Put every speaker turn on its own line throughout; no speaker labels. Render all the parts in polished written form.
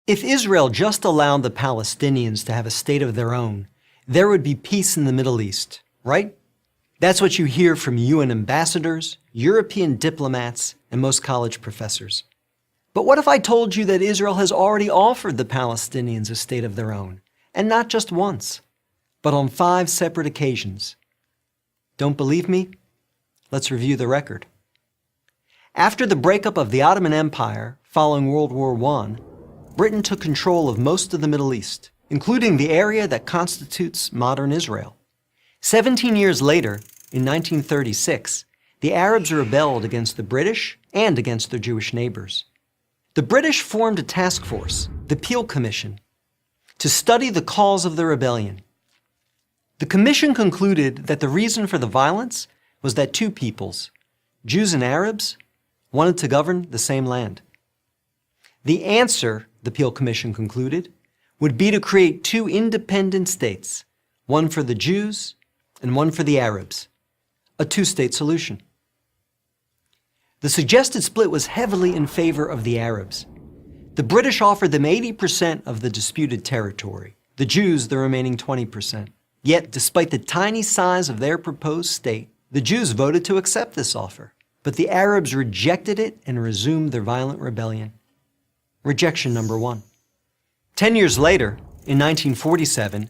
If Israel just allowed the Palestinians to have a state of their own, there would be peace in the Middle East, right? That's what you hear from UN ambassadors, European diplomats, and most college professors. But what if I told you that Israel has already offered the Palestinians a state of their own, and not just once, but on 5 separate occasions? Don't believe me? Let's review the record. After the breakup of the Ottoman Empire following World War I, Britain took control of most of the Middle East, including the area that constitutes modern Israel. 17 years later, in 1936, the Arabs rebelled against the British and against their Jewish neighbors. The British formed a task force, the Peel Commission, to study the cause of the rebellion. The commission concluded that the reason for the violence was that 2 peoples, Jews and Arabs, wanted to govern the same land. The answer, the Peel Commission concluded, would be to create 2 independent states, one for the Jews and one for the Arabs, a 2-state solution. The suggested split was heavily in favor of the Arabs. The British offered them 80% of the disputed territory, the Jews the remaining 20%. Yet, despite the tiny size of their proposed state, the Jews voted to accept this offer, but the Arabs rejected it and resumed their violent rebellion. Rejection number 1. 10 years later, in 1947,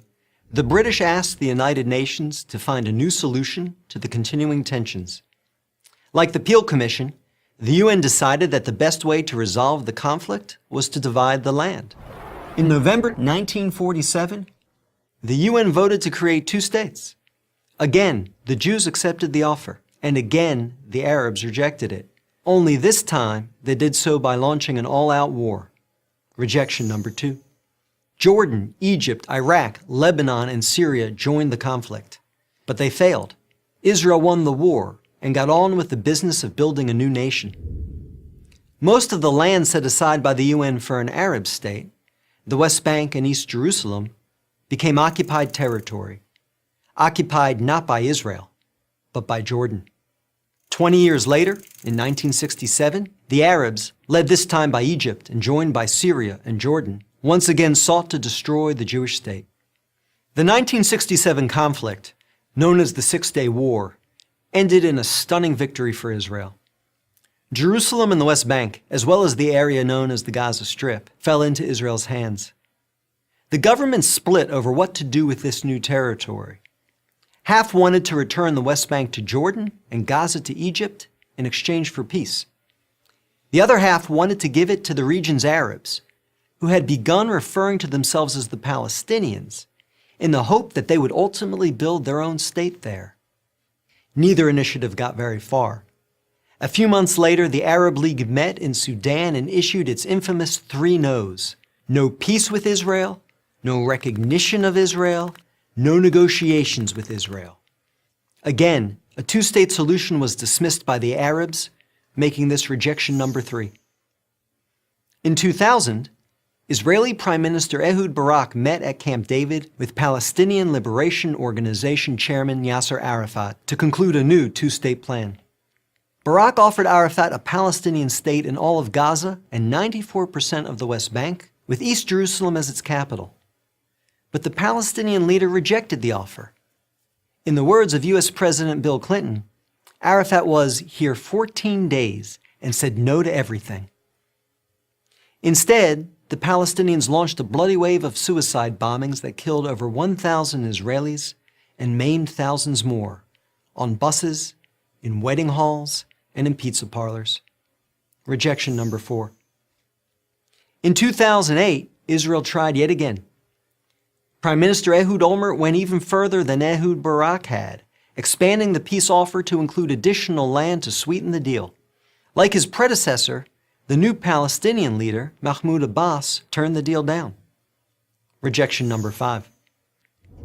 the British asked the United Nations to find a new solution to the continuing tensions. Like the Peel Commission, the UN decided that the best way to resolve the conflict was to divide the land. In November 1947, the UN voted to create 2 states. Again, the Jews accepted the offer, and again, the Arabs rejected it. Only this time, they did so by launching an all-out war. Rejection number 2. Jordan, Egypt, Iraq, Lebanon, and Syria joined the conflict. But they failed. Israel won the war and got on with the business of building a new nation. Most of the land set aside by the UN for an Arab state, the West Bank and East Jerusalem, became occupied territory, occupied not by Israel, but by Jordan. 20 years later, in 1967, the Arabs, led this time by Egypt and joined by Syria and Jordan, once again sought to destroy the Jewish state. The 1967 conflict, known as the Six-Day War, ended in a stunning victory for Israel. Jerusalem and the West Bank, as well as the area known as the Gaza Strip, fell into Israel's hands. The government split over what to do with this new territory. Half wanted to return the West Bank to Jordan and Gaza to Egypt in exchange for peace. The other half wanted to give it to the region's Arabs, who had begun referring to themselves as the Palestinians, in the hope that they would ultimately build their own state there. Neither initiative got very far. A few months later, the Arab League met in Sudan and issued its infamous 3 no's. No peace with Israel, no recognition of Israel, no negotiations with Israel. Again, a 2-state solution was dismissed by the Arabs, making this rejection number 3. In 2000, Israeli Prime Minister Ehud Barak met at Camp David with Palestinian Liberation Organization Chairman Yasser Arafat to conclude a new 2-state plan. Barak offered Arafat a Palestinian state in all of Gaza and 94% of the West Bank, with East Jerusalem as its capital. But the Palestinian leader rejected the offer. In the words of U.S. President Bill Clinton, Arafat was here 14 days and said no to everything. Instead, the Palestinians launched a bloody wave of suicide bombings that killed over 1,000 Israelis and maimed thousands more on buses, in wedding halls, and in pizza parlors. Rejection number 4. In 2008, Israel tried yet again. Prime Minister Ehud Olmert went even further than Ehud Barak had, expanding the peace offer to include additional land to sweeten the deal. Like his predecessor, the new Palestinian leader, Mahmoud Abbas, turned the deal down. Rejection number 5.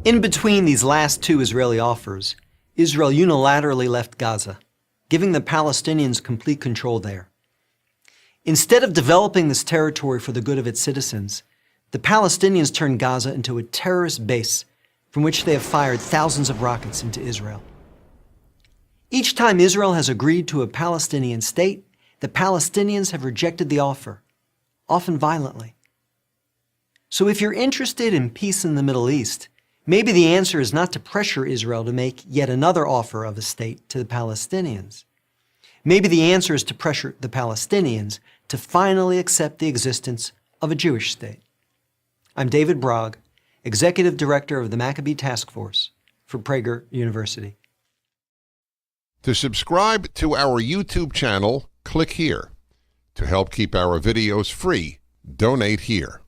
In between these last 2 Israeli offers, Israel unilaterally left Gaza, giving the Palestinians complete control there. Instead of developing this territory for the good of its citizens, the Palestinians turned Gaza into a terrorist base from which they have fired thousands of rockets into Israel. Each time Israel has agreed to a Palestinian state, the Palestinians have rejected the offer, often violently. So if you're interested in peace in the Middle East, maybe the answer is not to pressure Israel to make yet another offer of a state to the Palestinians. Maybe the answer is to pressure the Palestinians to finally accept the existence of a Jewish state. I'm David Brog, Executive Director of the Maccabee Task Force for Prager University.
To subscribe to our YouTube channel, click here. To help keep our videos free, donate here.